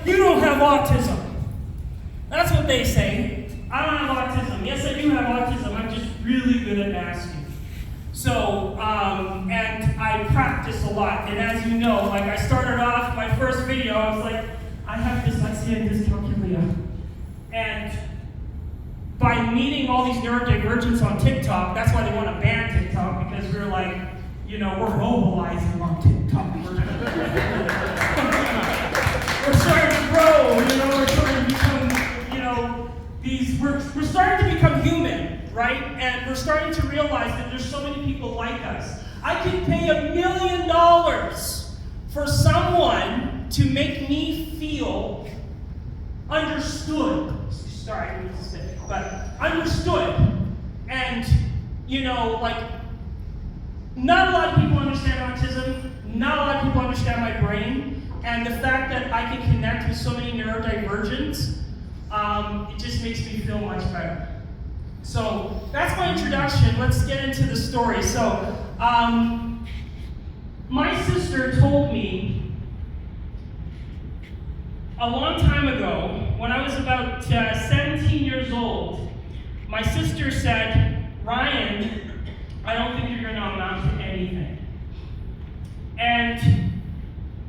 you don't have autism. That's what they say. I don't have autism. Yes, I do have autism. I'm just really good at masking. So, and I practice a lot. And as you know, like I started off my first video, I was like, I have dyslexia and dyscalculia. And by meeting all these neurodivergents on TikTok, that's why they want to ban TikTok, because we're like, you know, we're mobilizing on TikTok. We're starting to grow, you know, we're starting to become, you know, we're starting to become human, right? And we're starting to realize that there's so many people like us. I could pay $1 million for someone to make me feel understood. Sorry, I need to spit, but understood. And, you know, like, not a lot of people understand autism, not a lot of people understand my brain, and the fact that I can connect with so many neurodivergents, it just makes me feel much better. So that's my introduction. Let's get into the story. So my sister told me a long time ago, when I was about 17 years old, my sister said, Ryan, I don't think you're going to amount to anything. And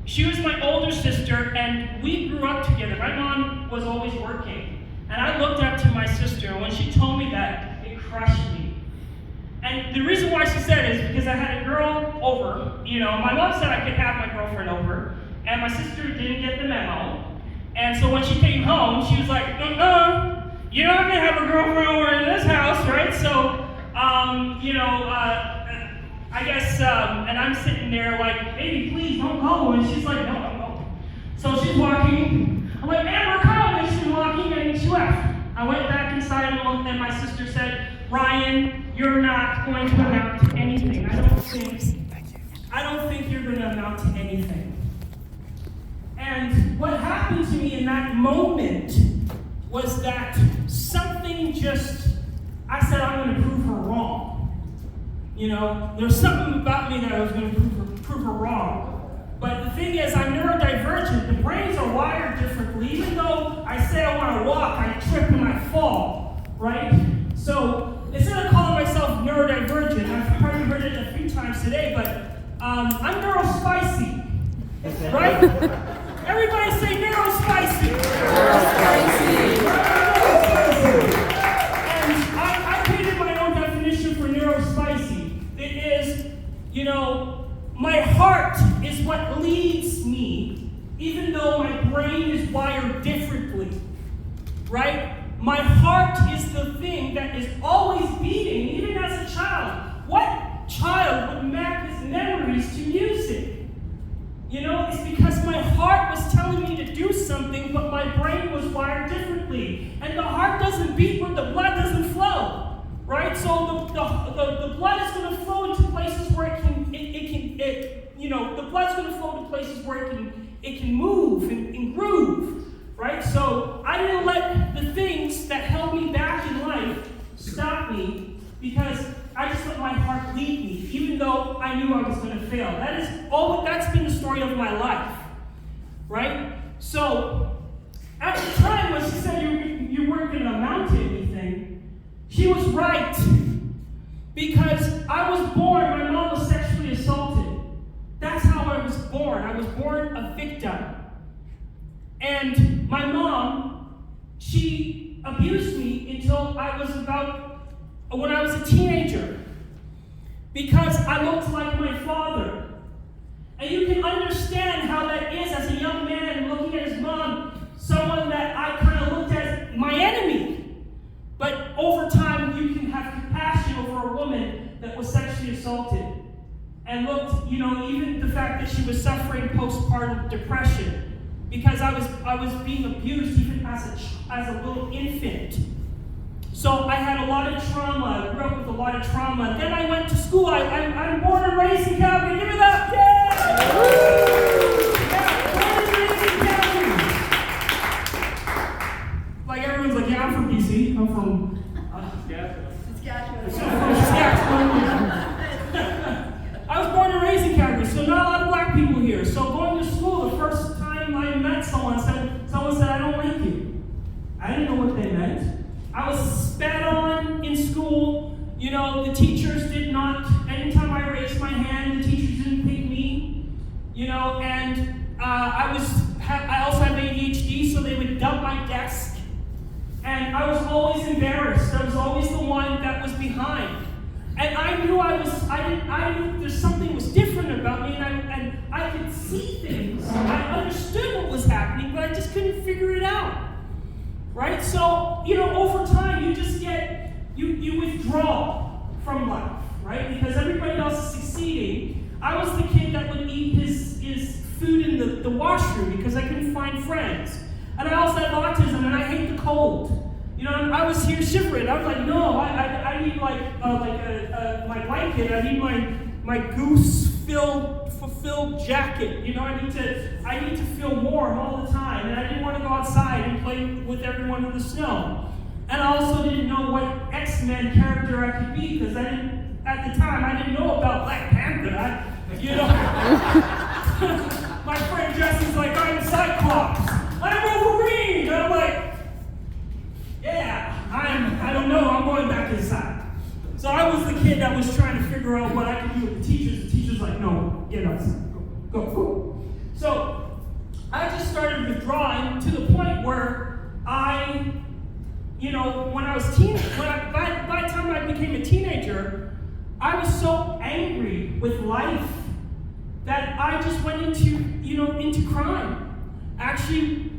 she was my older sister, and we grew up together. My mom was always working. And I looked up to my sister, and when she told me that, it crushed me. And the reason why she said it is because I had a girl over. You know, my mom said I could have my girlfriend over, and my sister didn't get the memo. And so when she came home, she was like, you're not going to have a girlfriend over in this house, right? So, you know, I guess, and I'm sitting there like, baby, please don't go. And she's like, no, I'm going. So she's walking. I'm like, man, we're coming. And she's walking, and she left. I went back inside and looked, and my sister said, Ryan, you're not going to amount to anything. I don't think you're going to amount to anything. And what happened to me in that moment was that something just, I said, I'm going to prove her wrong. You know, there's something about me that I was going to prove her wrong. But the thing is, I'm neurodivergent. The brains are wired differently. Even though I say I want to walk, I trip and I fall, right? So instead of calling myself neurodivergent, I've probably heard it a few times today, but I'm neurospicy, right? Everybody say neurospicy. Neurospicy. And I created my own definition for neurospicy. It is, you know, my heart is what leads me, even though my brain is wired differently, right? My heart is the thing that is always beating, even as a child. What child would map his memories to music? You know, it's because my heart was telling me to do something, but my brain was wired differently. And the heart doesn't beat where the blood doesn't flow, right? So the blood is going to flow into places where the blood's going to flow to places where it can move and groove, right? So I didn't let the things that held me back in life stop me, because I just let my heart lead me, even though I knew I was going to fail. That's been the story of my life, right? So at the time when she said you weren't going to amount to anything, she was right, because I was born, my mom was sexually assaulted. That's how I was born. I was born a victim. And my mom, she abused me until when I was a teenager, because I looked like my father. And you can understand how that is as a young man looking at his mom, someone that I kind of looked at as my enemy. But over time, you can have compassion over a woman that was sexually assaulted. And looked, you know, even the fact that she was suffering postpartum depression, because I was being abused even as a little infant. So I had a lot of trauma. I grew up with a lot of trauma. Then I went to school. I'm born and raised in Calgary. Give me that! Yeah! Born and raised in Calgary. Like everyone's like, yeah, I'm from BC. I'm from Saskatchewan. I was born and raised in Calgary, so not a lot of black people here. So going to school, the first time I met someone the teachers did not, anytime I raised my hand, the teachers didn't pick me, and I also have ADHD, so they would dump my desk, and I was always embarrassed. I was always the one that was behind. And I knew I knew there's something was different about me, and I could see things. I understood what was happening, but I just couldn't figure it out. Right? So, over time, you just get, you withdraw from life, right? Because everybody else is succeeding. I was the kid that would eat his food in the washroom because I couldn't find friends. And I also have autism, and I hate the cold. And I was here shivering. I was like, no, I need my blanket. I need my fulfilled jacket. I need to feel warm all the time. And I didn't want to go outside and play with everyone in the snow. And I also didn't know what X-Men character I could be because at the time I didn't know about Black Panther. My friend dresses like I'm Cyclops. I'm Wolverine. And I'm like, yeah, I don't know, I'm going back inside. So I was the kid that was trying to figure out what I could do with the teachers. The teacher's like, no, get outside, go. So I just started withdrawing to the point where when I was by the time I became a teenager, I was so angry with life that I just went into crime. Actually,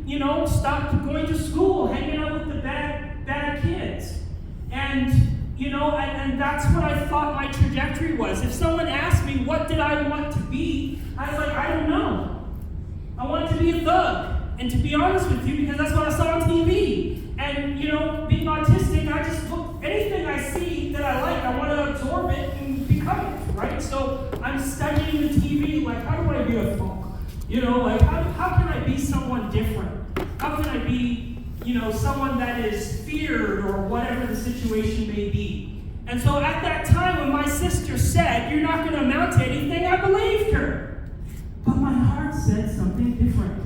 stopped going to school, hanging out with the bad kids. And that's what I thought my trajectory was. If someone asked me, what did I want to be? I was like, I don't know. I wanted to be a thug. And to be honest with you, because that's what I saw on TV. And, being autistic, I just look, anything I see that I like, I want to absorb it and become it, right? So I'm studying the TV, like, how do I be a thug? How can I be someone different? How can I be, someone that is feared or whatever the situation may be? And so at that time when my sister said, you're not going to amount to anything, I believed her. But my heart said something different.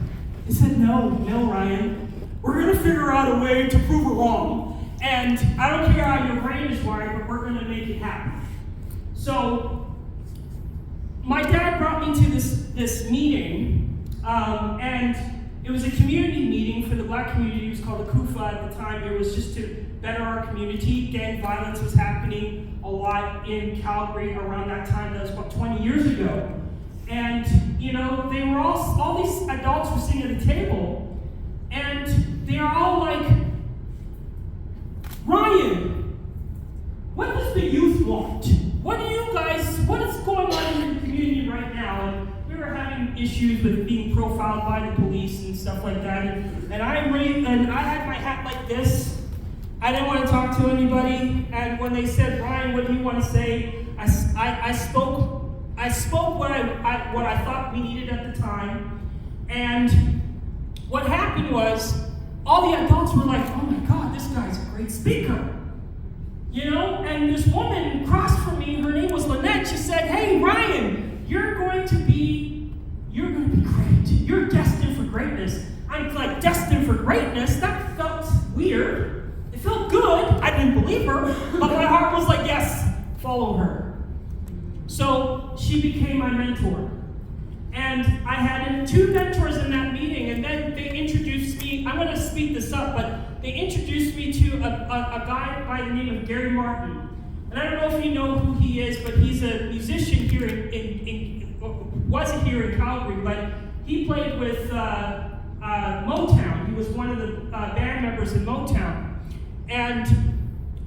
It said, no, Ryan, we're going to figure out a way to prove it wrong. And I don't care how your brain is wired, but we're going to make it happen. So my dad brought me to this meeting, and it was a community meeting for the Black community. It was called the KUFA at the time. It was just to better our community. Gang violence was happening a lot in Calgary around that time. That was about 20 years ago. And, they were all these adults were sitting at a table, and they're all like, Ryan, what does the youth want? What is going on in the community right now? And we were having issues with being profiled by the police and stuff like that. And I had my hat like this. I didn't want to talk to anybody. And when they said, Ryan, what do you want to say? I spoke what I thought we needed at the time. And what happened was, all the adults were like, oh my God, this guy's a great speaker. And this woman across from me, her name was Lynette, she said, hey, Ryan, you're going to be great. You're destined for greatness. I'm like, destined for greatness? That felt weird. It felt good. I didn't believe her, but my heart was like, yes, follow her. So she became my mentor. And I had 2 mentors in that meeting, and then they introduced me, I'm going to speed this up, but they introduced me to a guy by the name of Gary Martin. And I don't know if you know who he is, but he's a musician here wasn't here in Calgary, but he played with Motown. He was one of the band members in Motown. And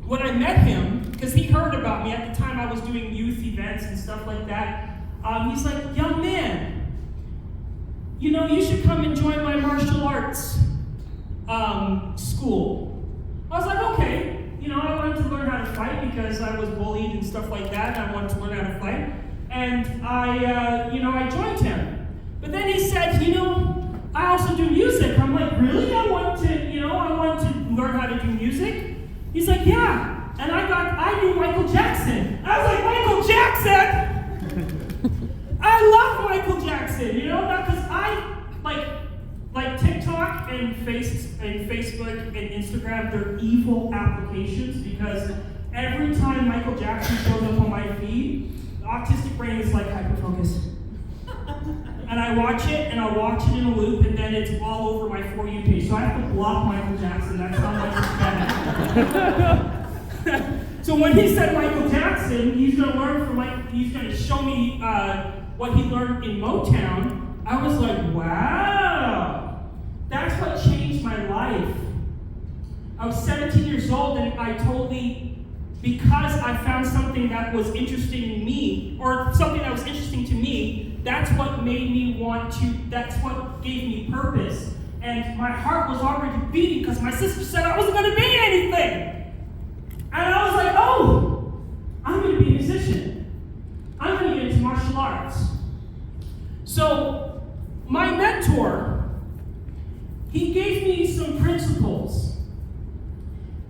when I met him, because he heard about me at the time, I was doing youth events and stuff like that, he's like, young man, you should come and join my martial arts school. I was like, okay. I wanted to learn how to fight because I was bullied and stuff like that, and I wanted to learn how to fight. And I joined him. But then he said, I also do music. I'm like, really? I want to learn how to do music? He's like, yeah. And I knew Michael Jackson. I was like, Michael Jackson? I love Michael Jackson, because I like TikTok and Facebook and Instagram, they're evil applications because every time Michael Jackson shows up on my feed, the autistic brain is like hyper-focused. And I watch it, and I'll watch it in a loop, and then it's all over my For You page. So I have to block Michael Jackson. That's how much it's bad. So when he said Michael Jackson, he's going to show me what he learned in Motown. I was like, wow, that's what changed my life. I was 17 years old, and I totally, because I found something that was interesting in me, or something that was interesting to me, that's what made me that's what gave me purpose. And my heart was already beating because my sister said I wasn't going to be anything. And I was like, oh, I'm going to be a musician. I'm going to get into martial arts. So my mentor, he gave me some principles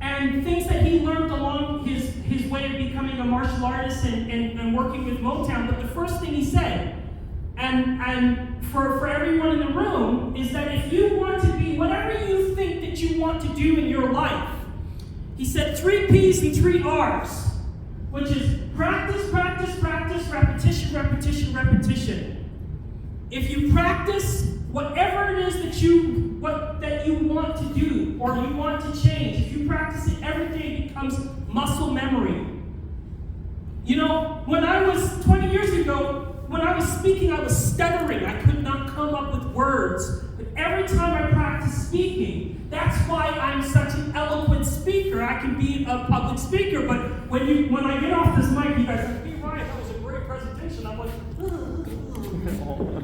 and things that he learned along his way of becoming a martial artist and working with Motown. But the first thing he said, and for everyone in the room, is that if you want to be whatever you think that you want to do in your life, he said 3 P's and 3 R's, which is practice, practice, practice, repetition, repetition, repetition. If you practice whatever it is that you want to do or you want to change, if you practice it every day, it becomes muscle memory. You know, when I was 20 years ago, when I was speaking, I was stuttering. I could not come up with words. But every time I practice speaking, that's why I'm such an eloquent speaker. I can be a public speaker, but when I get off this mic, you guys are like, hey, Ryan, that was a great presentation. I'm like,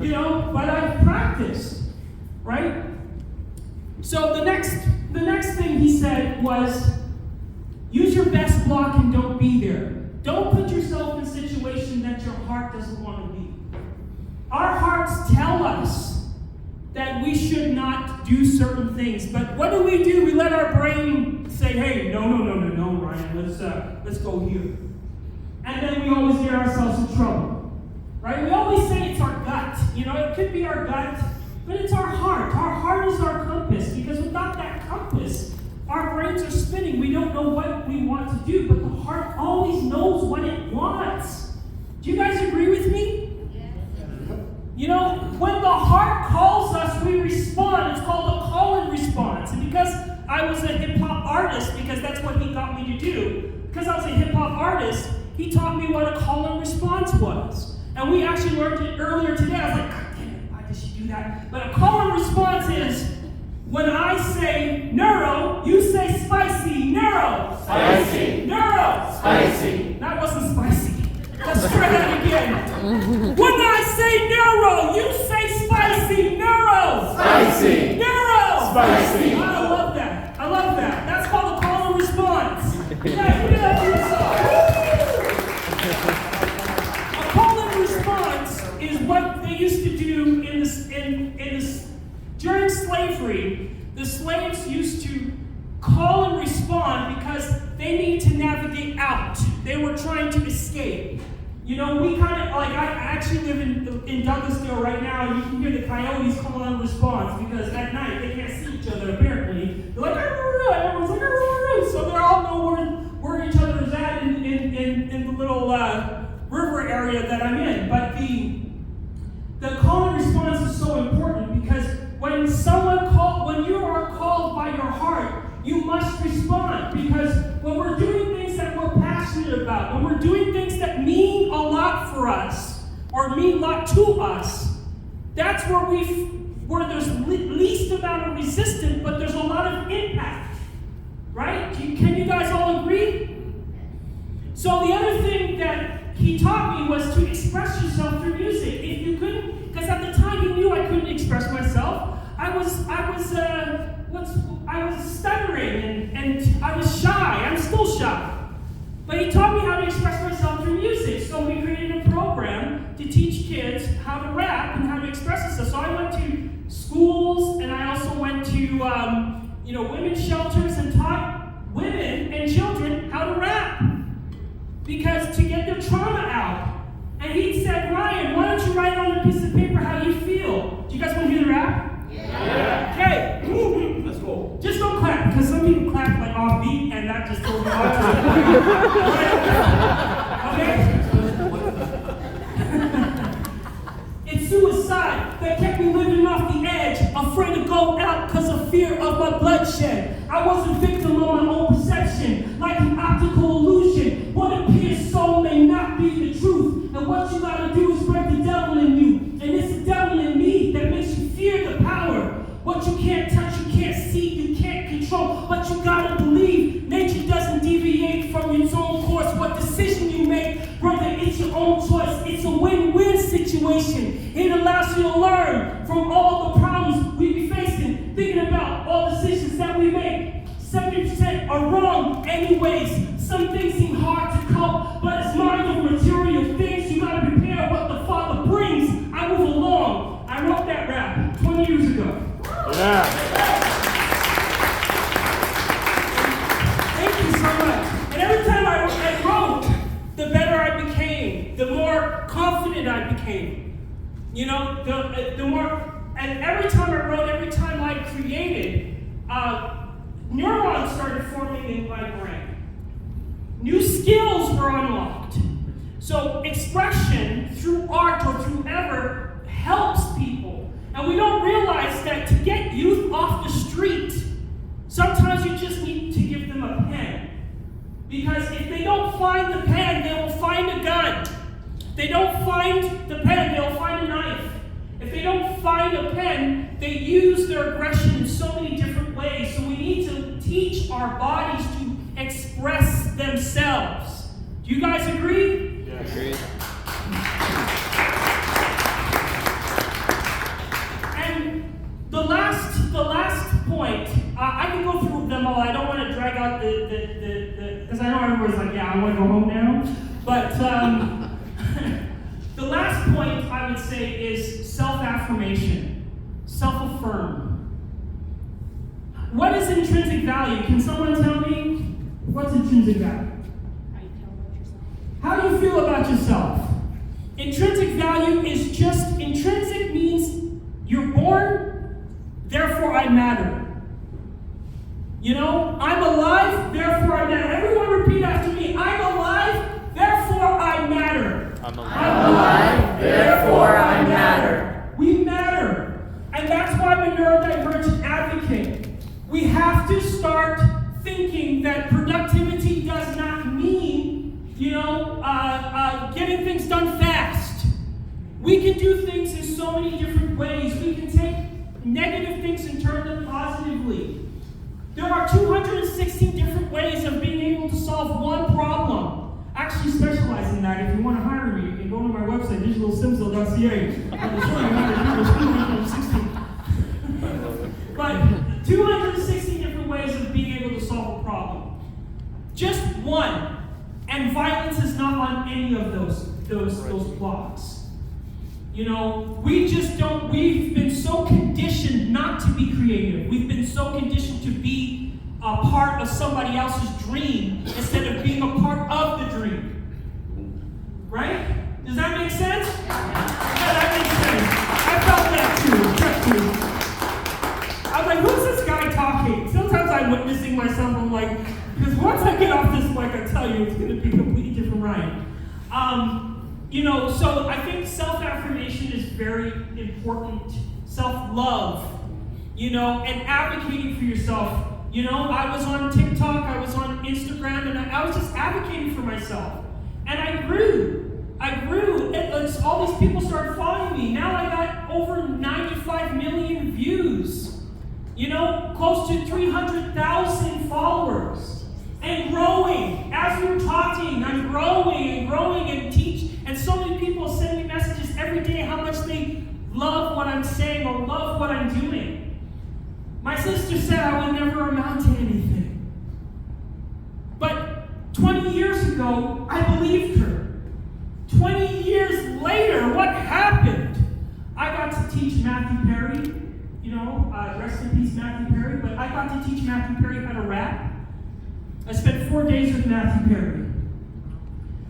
you know, but I've practiced, right? So the next thing he said was, use your best block and don't be there. Don't put yourself in a situation that your heart doesn't want to be. Our hearts tell us that we should not do certain things, but what do? We let our brain say, hey, no, Ryan, let's go here. And then we always get ourselves in trouble, right? We always say it's our gut. You know, it could be our gut, but it's our heart. Our heart is our compass, because without that compass, our brains are spinning. We don't know what we want to do, but the heart always knows what it wants. Do you guys agree with me? Yes. You know, when the heart calls us, we respond. It's called a call-in response. And because I was a hip-hop artist, because that's what he got me to do, because I was a hip-hop artist, he taught me what a call-in response was. And we actually learned it earlier today. I was like, God damn it, why did she do that? But a call-in response is, when I say neuro, you say spicy. Neuro. Spicy. Neuro. Spicy. That wasn't spicy. Let's try that again. When I say neuro, you say spicy. Neuro. Spicy. Neuro. Spicy. I love that. I love that. That's called a call and response. Guys, give it up for yourself. A call and response is what they used to do in this. During slavery, the slaves used to call and respond because they needed to navigate out. They were trying to escape. You know, we kind of, like, I actually live in Douglasdale right now, and you can hear the coyotes call and response because at night they can't see each other, apparently. They're like, arr, and everyone's like, arr, so they all know where each other is at in the little river area that I'm in. But the call and response is so important because when you are called by your heart, you must respond, because when we're doing things that we're passionate about, when we're doing things that mean a lot for us or mean a lot to us, that's where there's least amount of resistance, but there's a lot of impact, right? Can you guys all agree? So the other thing that he taught me was to express yourself through music. If you couldn't, because at the time he knew I couldn't express myself. I was stuttering and I was shy. I'm still shy. But he taught me how to express myself through music. So we created a program to teach kids how to rap and how to express themselves. So I went to schools, and I also went to women's shelters and taught women and children how to rap, because to get their trauma out. And he said, Ryan, why don't you write on a piece of paper how you feel? Do you guys want to hear the rap? Yeah. Okay. Let's go. Just don't clap, because some people clap like off beat, and that just throws me off. I was a victim of my own perception, like an optical illusion. What appears so may not be the truth. And what you gotta do is break the devil in you. And it's the devil in me that makes you fear the power. What you can't touch, you can't see, you can't control. But you gotta believe nature doesn't deviate from its own course. What decision you make, brother, it's your own choice. It's a win-win situation. It allows you to learn from all the problems we be facing. Thinking about all the decisions that we make. 70% are wrong anyways. Some things seem hard to cope, but it's mind of material things. You gotta prepare what the Father brings. I move along. I wrote that rap 20 years ago. Yeah. Thank you so much. And every time I wrote, the better I became, the more confident I became. You know, the more, and every time I wrote, every time I created, neurons started forming in my brain. New skills were unlocked. So expression through art or through ever helps people. And we don't realize that to get youth off the street, sometimes you just need to give them a pen. Because if they don't find the pen, they will find a gun. If they don't find the pen, they'll find a knife. If they don't find a pen, they use their aggression in so many different ways. So we need to teach our bodies to express themselves. Do you guys agree? Yeah. Agreed. And the last point, I can go through them all. I don't want to drag out the because I know everyone's like, yeah, I want to go home now. But the last point I would say is self-affirmation, self-affirm. What is intrinsic value? Can someone tell me what's intrinsic value? How do you feel about yourself? Intrinsic value is just, intrinsic means you're born, therefore I matter. You know, I'm alive, therefore I matter. Everyone repeat after me. I'm alive, therefore I matter. I'm alive, therefore I matter. We matter. And that's why I'm a neurodivergent advocate. We have to start thinking that productivity does not mean, getting things done fast. We can do things in so many different ways. We can take negative things and turn them positively. There are 216 different ways of being able to solve one problem. I actually specialize in that. If you want to hire me, you can go to my website, digitalsimsil.ca. But 260 different ways of being able to solve a problem. Just one. And violence is not on any of those blocks. You know, we've been so conditioned not to be creative. We've been so conditioned to be a part of somebody else's dream instead of being a part of the dream. Right? Does that make sense? Yeah, that makes sense. I felt that too. I was like, who's this guy talking? Sometimes I'm witnessing myself, I'm like, because once I get off this mic, I tell you, it's going to be a completely different ride. So I think self-affirmation is very important. Self-love, and advocating for yourself. I was on TikTok, I was on Instagram, and I was just advocating for myself. And I grew. All these people started following me. Now I got over 95 million views. Close to 300,000 followers. And growing. As we were talking, I'm growing and teach. And so many people send me messages every day how much they love what I'm saying or love what I'm doing. My sister said I would never amount to anything. But 20 years ago, I believed her. 20 years later, what happened? I got to teach Matthew Perry, rest in peace Matthew Perry, but I got to teach Matthew Perry how to rap. I spent 4 days with Matthew Perry.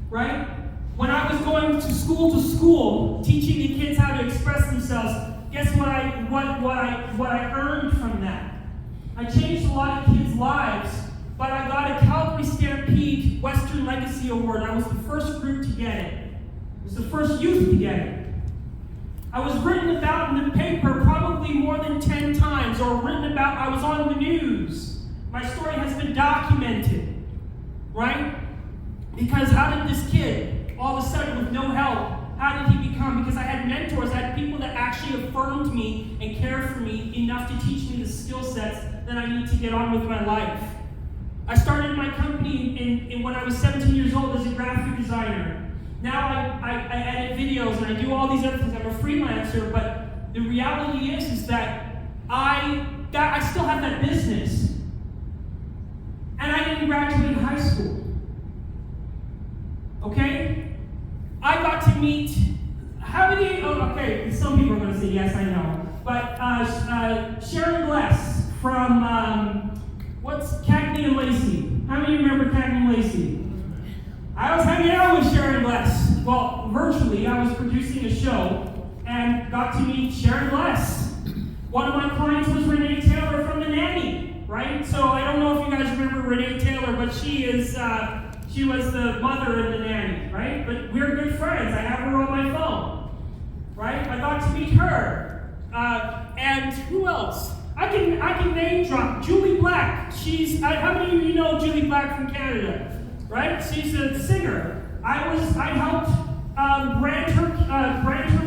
Right? When I was going to school, teaching the kids how to express themselves, guess what I earned from that? I changed a lot of kids' lives, but I got a Calgary Stampede Western Legacy Award. I was the first group to get it. I was the first youth to get it. I was written about in the paper probably more than 10 times, or written about, I was on the news. My story has been documented, right? Because how did this kid, all of a sudden with no help, how did he become? Because I had mentors, I had people that actually affirmed me and cared for me enough to teach me the skill sets that I need to get on with my life. I started my company in when I was 17 years old as a graphic designer. Now I edit videos and I do all these other things. I'm a freelancer, but the reality is that I still have that business. And I didn't graduate high school. Okay? I got to meet, how many, okay, some people are going to say yes, I know. But Sharon Bless from, what's Cagney and Lacey? How many remember Cagney and Lacey? I was hanging out with Sharon Bless. Well, virtually, I was producing a show and got to meet Sharon Bless. One of my clients was Renee Taylor from The Nanny, right? So I don't know if you guys remember Renee Taylor, but she was the mother in The Nanny, right? But we're good friends. I have her on my phone, right? I got to meet her. And who else? I can name drop Julie Black. How many of you know Julie Black from Canada? Right? She's a singer. I helped brand her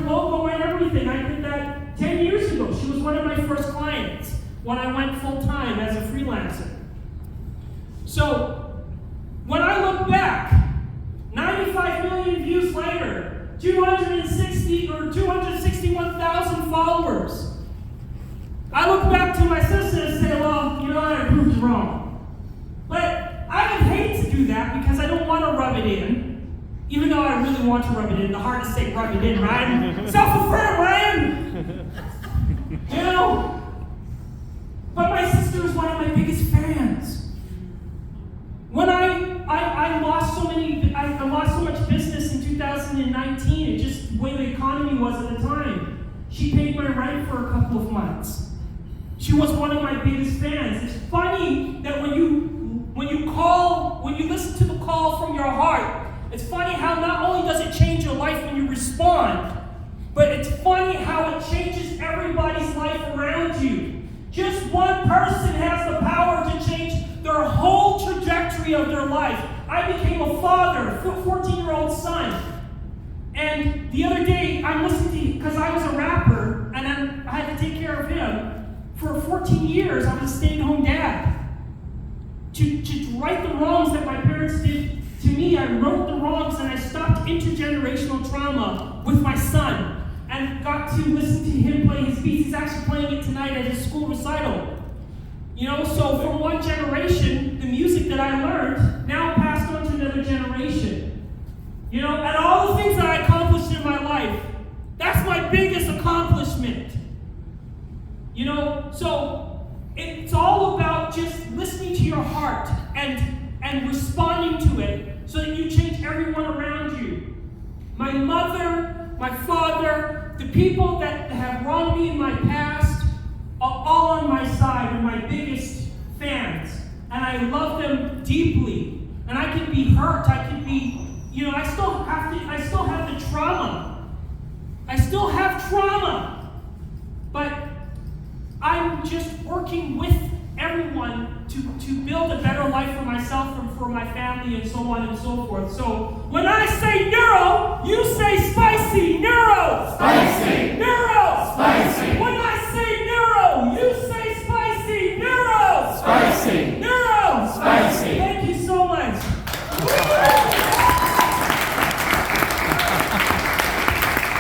logo and everything. I did that 10 years ago. She was one of my first clients when I went full-time as a freelancer. So, when I look back, 95 million views later, 261,000 followers, I look back to my sister and say, well, you know what, I proved you wrong. But I would hate to do that because I don't want to rub it in, even though I really want to rub it in. The hard to say rub it in, Ryan. Self-affirm, Ryan! You know? But my sister is one of my biggest fans. When I lost so much business in 2019, it just the way the economy was at the time. She paid my rent for a couple of months. She was one of my biggest fans. It's funny that when you listen to the call from your heart, it's funny how not only does it change your life when you respond, but it's funny how it changes everybody's life around you. Just one person has the power to change their whole trajectory of their life. I became a father, a 14-year-old son. And the other day, I'm listening to, because I was a rapper, and I had to take care of him. For 14 years, I was a stay-at-home dad. To right the wrongs that my parents did to me, I wrote the wrongs and I stopped intergenerational trauma with my son and got to listen to him play his beats. He's actually playing it tonight at his school recital. You know, so from one generation, the music that I learned now passed on to another generation. You know, and all the things that I accomplished in my life, that's my biggest accomplishment. You know, so it's all about just listening to your heart and responding to it so that you change everyone around you. My mother, my father, the people that have wronged me in my past are all on my side and my biggest fans. And I love them deeply. And I can be hurt, I can be, you know, I still have the trauma. I still have trauma. But I'm just working with everyone to build a better life for myself and for my family and so on and so forth. So when I say neuro